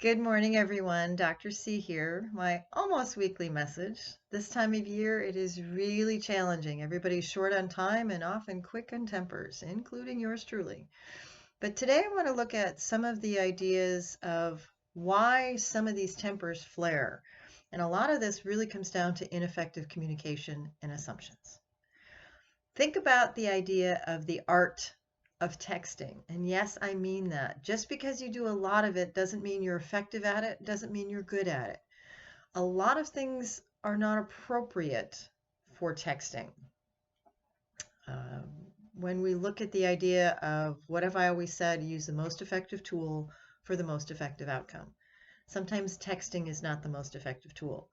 Good morning, everyone. Dr. C here, my almost weekly message. This time of year, it is really challenging. Everybody's short on time and often quick on tempers, including yours truly. But today, I want to look at some of the ideas of why some of these tempers flare. And a lot of this really comes down to ineffective communication and assumptions. Think about the idea of the art of texting. And yes, I mean that. Just because you do a lot of it doesn't mean you're effective at it, doesn't mean you're good at it. A lot of things are not appropriate for texting. When we look at the idea of what have I always said, use the most effective tool for the most effective outcome. Sometimes texting is not the most effective tool.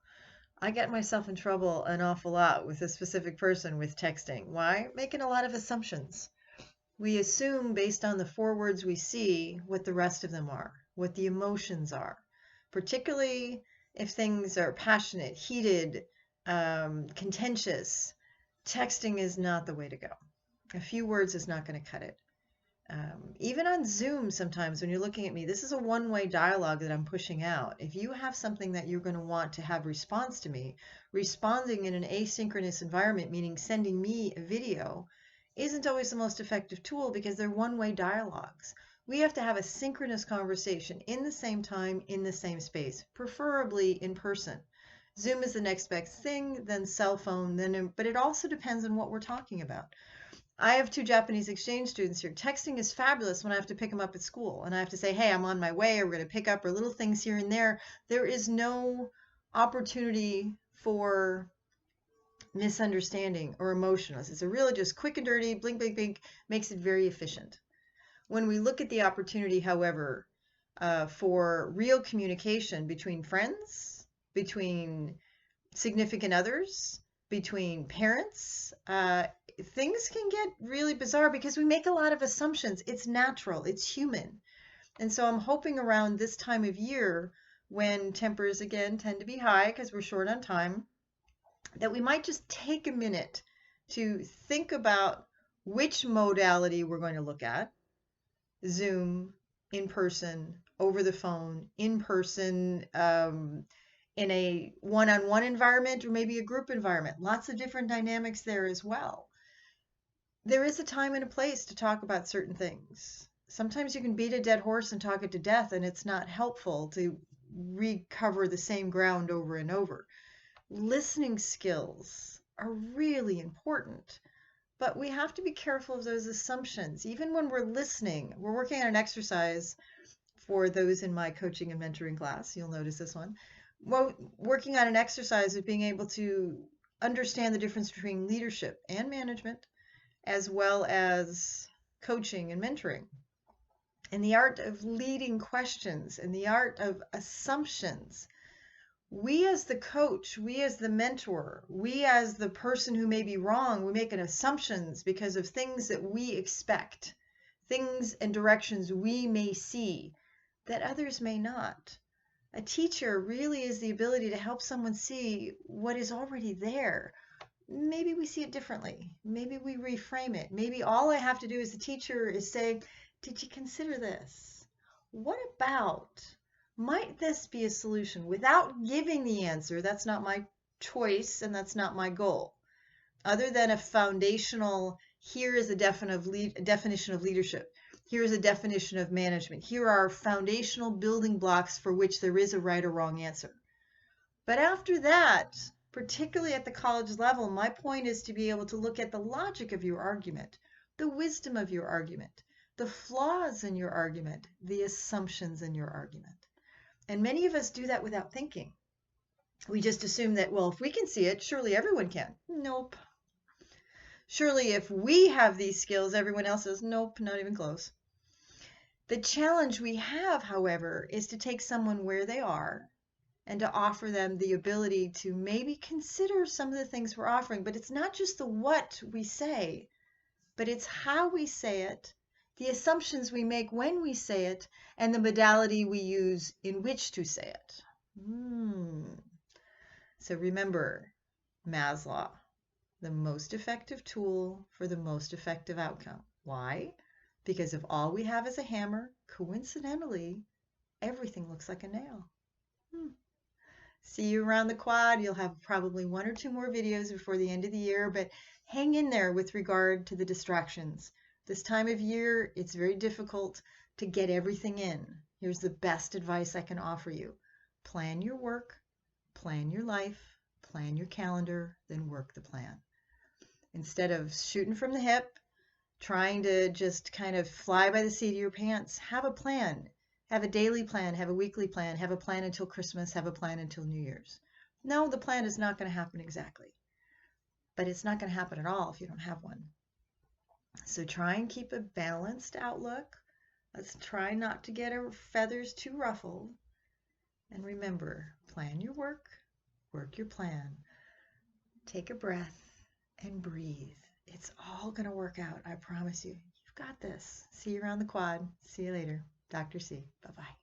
I get myself in trouble an awful lot with a specific person with texting. Why? Making a lot of assumptions. We assume based on the 4 words we see what the rest of them are, what the emotions are, particularly if things are passionate, heated, contentious. Texting is not the way to go. A few words is not going to cut it. Even on Zoom, sometimes when you're looking at me, this is a one-way dialogue that I'm pushing out. If you have something that you're going to want to have response to me, responding in an asynchronous environment, meaning sending me a video, isn't always the most effective tool because they're one-way dialogues. We have to have a synchronous conversation in the same time, in the same space, preferably in person. Zoom is the next best thing, then cell phone, but it also depends on what we're talking about. I have 2 Japanese exchange students here. Texting is fabulous when I have to pick them up at school and I have to say, hey, I'm on my way, or we're going to pick up, or little things here and there. There is no opportunity for misunderstanding or emotionless. It's a really just quick and dirty, blink, blink, blink, makes it very efficient. When we look at the opportunity, however, for real communication between friends, between significant others, between parents, things can get really bizarre because we make a lot of assumptions. It's natural, it's human. And so I'm hoping around this time of year, when tempers again tend to be high because we're short on time, that we might just take a minute to think about which modality we're going to look at. Zoom, in person, over the phone, in person, in a one-on-one environment, or maybe a group environment. Lots of different dynamics there as well. There is a time and a place to talk about certain things. Sometimes you can beat a dead horse and talk it to death, and it's not helpful to recover the same ground over and over. Listening skills are really important, but we have to be careful of those assumptions. Even when we're listening, we're working on an exercise for those in my coaching and mentoring class. You'll notice this one. Well, working on an exercise of being able to understand the difference between leadership and management, as well as coaching and mentoring, and the art of leading questions and the art of assumptions. We as the coach, we as the mentor, we as the person who may be wrong, we make an assumptions because of things that we expect, things and directions we may see that others may not. A teacher really is the ability to help someone see what is already there. Maybe we see it differently. Maybe we reframe it. Maybe all I have to do as a teacher is say, did you consider this? What about? Might this be a solution? Without giving the answer, that's not my choice and that's not my goal. Other than a foundational, here is a definition of leadership. Here is a definition of management. Here are foundational building blocks for which there is a right or wrong answer. But after that, particularly at the college level, my point is to be able to look at the logic of your argument, the wisdom of your argument, the flaws in your argument, the assumptions in your argument. And many of us do that without thinking. We just assume that, well, if we can see it, surely everyone can. Nope. Surely if we have these skills, everyone else says, nope, not even close. The challenge we have, however, is to take someone where they are and to offer them the ability to maybe consider some of the things we're offering. But it's not just the what we say, but it's how we say it, the assumptions we make when we say it, and the modality we use in which to say it. So remember, Maslow, the most effective tool for the most effective outcome. Why? Because if all we have is a hammer, coincidentally, everything looks like a nail. See you around the quad. You'll have probably 1 or 2 more videos before the end of the year, but hang in there with regard to the distractions. This time of year, it's very difficult to get everything in. Here's the best advice I can offer you. Plan your work, plan your life, plan your calendar, then work the plan. Instead of shooting from the hip, trying to just kind of fly by the seat of your pants, have a plan. Have a daily plan, have a weekly plan, have a plan until Christmas, have a plan until New Year's. No, the plan is not going to happen exactly, but it's not going to happen at all if you don't have one. So try and keep a balanced outlook. Let's try not to get our feathers too ruffled. And remember, plan your work, work your plan. Take a breath and breathe. It's all going to work out, I promise you. You've got this. See you around the quad. See you later. Dr. C. Bye-bye.